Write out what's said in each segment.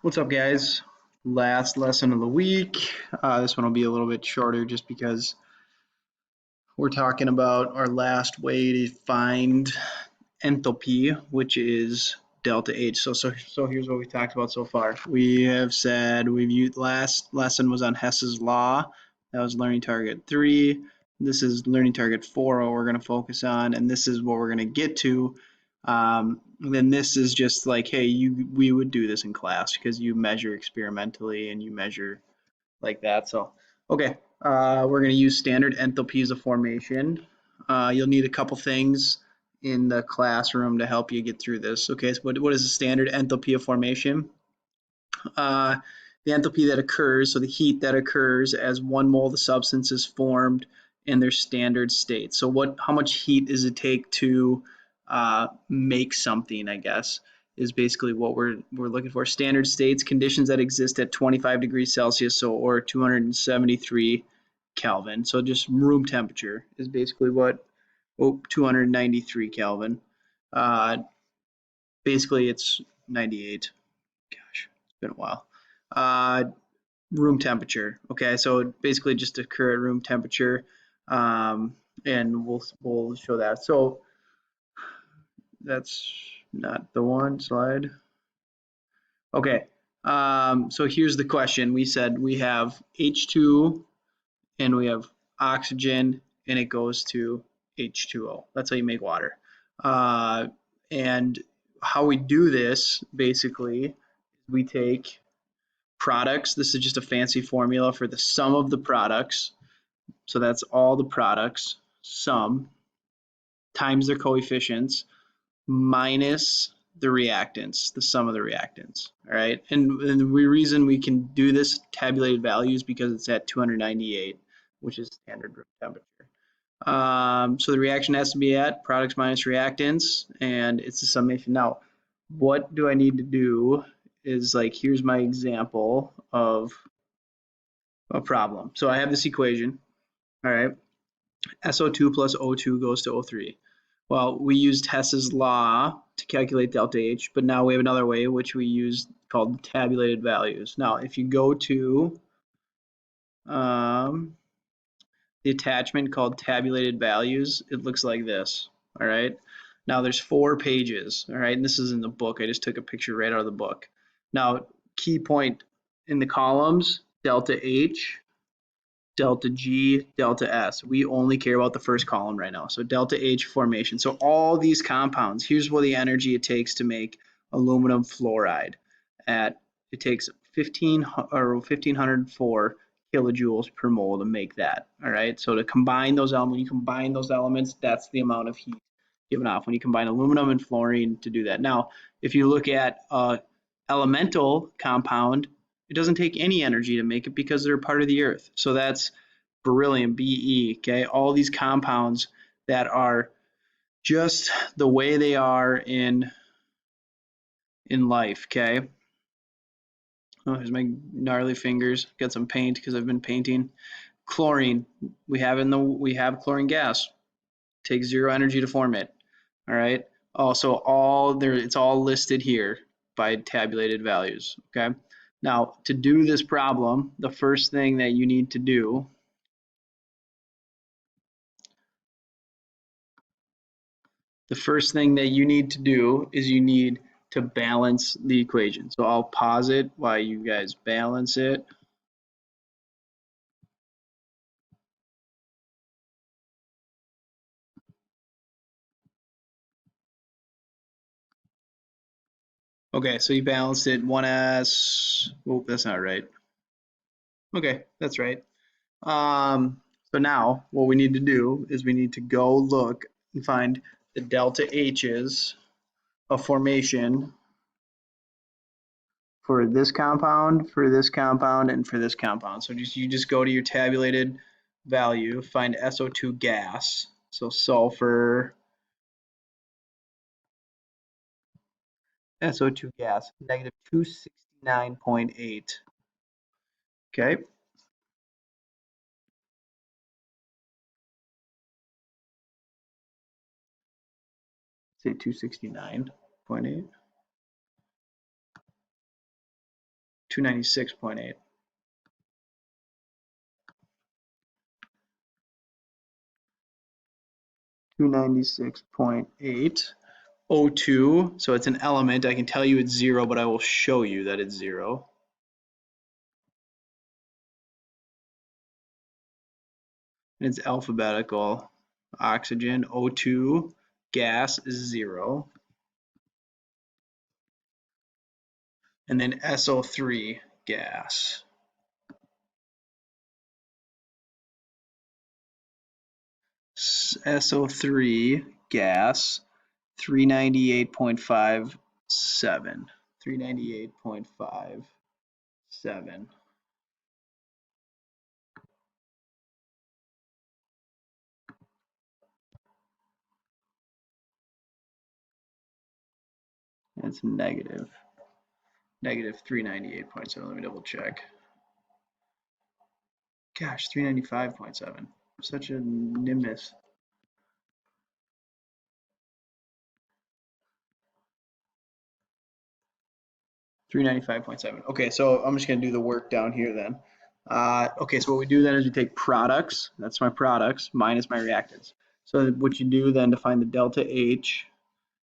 What's up, guys? Last lesson of the week. This one will be a little bit shorter just because we're talking about our last way to find enthalpy, which is delta H. So here's what we talked about so far. We have said we've used last lesson was on Hess's law. That was learning target 3. This is learning target 4, what we're going to focus on, and this is what we're going to get to. Then this is just like, hey, we would do this in class because you measure experimentally and you measure like that. So, okay, we're going to use standard enthalpies of formation. You'll need a couple things in the classroom to help you get through this. Okay, so what is the standard enthalpy of formation? Uh, the enthalpy that occurs, so the heat that occurs as 1 mole of the substance is formed in their standard state. So how much heat does it take to make something, I guess, is basically what we're looking for. Standard states, conditions that exist at 25 degrees Celsius or 273 Kelvin. So just room temperature is basically what, 293 Kelvin. Uh, Basically, it's 98. Gosh, it's been a while. Uh, Room temperature. Okay, so basically just occur at room temperature, and we'll show that. So that's not the one slide. Okay, so here's the question. We said we have H2 and we have oxygen, and it goes to H2O. That's how you make water. And how we do this basically, we take products. This is just a fancy formula for the sum of the products. So that's all the products, sum, times their coefficients, minus the reactants, the sum of the reactants. All right. And the reason we can do this tabulated values because it's at 298, which is standard room temperature. So the reaction has to be at products minus reactants, and it's a summation. Now, what do I need to do is like, here's my example of a problem. So I have this equation, all right, SO2 plus O2 goes to O3. Well, we used Hess's law to calculate delta H, but now we have another way which we use called tabulated values. Now, if you go to the attachment called tabulated values, it looks like this, all right? Now, there's 4 pages, all right, and this is in the book. I just took a picture right out of the book. Now, key point in the columns, delta H, delta G, delta S. We only care about the first column right now. So delta H formation. So all these compounds, here's what the energy it takes to make aluminum fluoride. It takes 1504 kilojoules per mole to make that. All right. So to combine those elements, when you combine those elements, that's the amount of heat given off when you combine aluminum and fluorine to do that. Now, if you look at elemental compound, it doesn't take any energy to make it because they're part of the earth. So that's beryllium, Be, okay? All these compounds that are just the way they are in life, okay? Oh, here's my gnarly fingers. Got some paint because I've been painting. Chlorine, we have chlorine gas. Takes 0 energy to form it. All right. Also, it's all listed here by tabulated values. Okay. Now, to do this problem, the first thing that you need to do is you need to balance the equation. So I'll pause it while you guys balance it. Okay, so you balanced it 1s. Oh, that's not right. Okay, that's right. So now what we need to do is we need to go look and find the delta H's of formation for this compound, for this compound, and for this compound. So you just go to your tabulated value, find SO2 gas, so sulfur, SO2 gas, negative 269.8. Okay. Say 269.8. 296.8. O2, so it's an element. I can tell you it's 0, but I will show you that it's 0. And it's alphabetical. Oxygen, O2, gas is 0. And then SO3, gas. SO3, gas, 398.57. 398.57. It's negative 398.7. Let me double check. Gosh, 395.7. Such a nimbus. 395.7. Okay, so I'm just going to do the work down here then. Okay, so what we do then is we take products, that's my products, minus my reactants. So what you do then to find the delta H,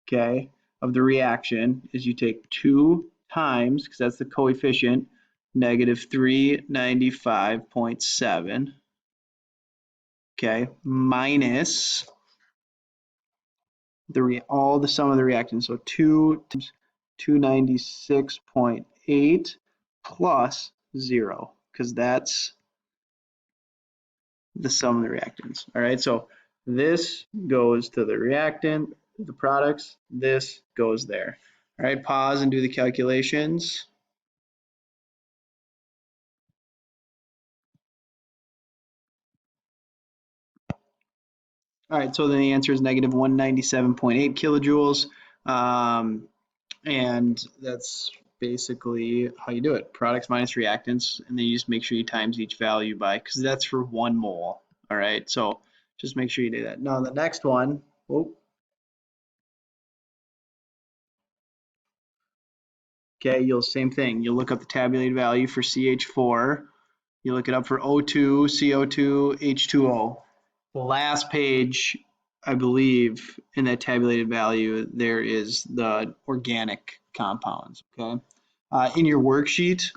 okay, of the reaction is you take 2 times, because that's the coefficient, negative 395.7, okay, minus all the sum of the reactants. So 2 times 296.8 plus 0, because that's the sum of the reactants. All right, so this goes to the reactant, the products, this goes there. All right, pause and do the calculations. All right, so then the answer is negative 197.8 kilojoules. And that's basically how you do it. Products minus reactants, and then you just make sure you times each value by, because that's for 1 mole. All right, so just make sure you do that. Now the next one, okay, you'll same thing. You'll look up the tabulated value for CH4. You look it up for O2, CO2, H2O. The last page, I believe, in that tabulated value, there is the organic compounds, okay? In your worksheet,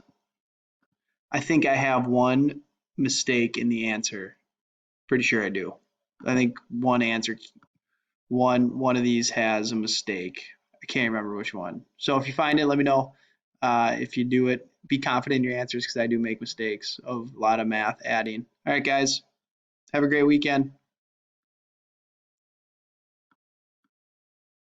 I think I have one mistake in the answer. Pretty sure I do. I think one of these has a mistake. I can't remember which one. So if you find it, let me know. If you do it, be confident in your answers because I do make mistakes of a lot of math adding. All right, guys, have a great weekend.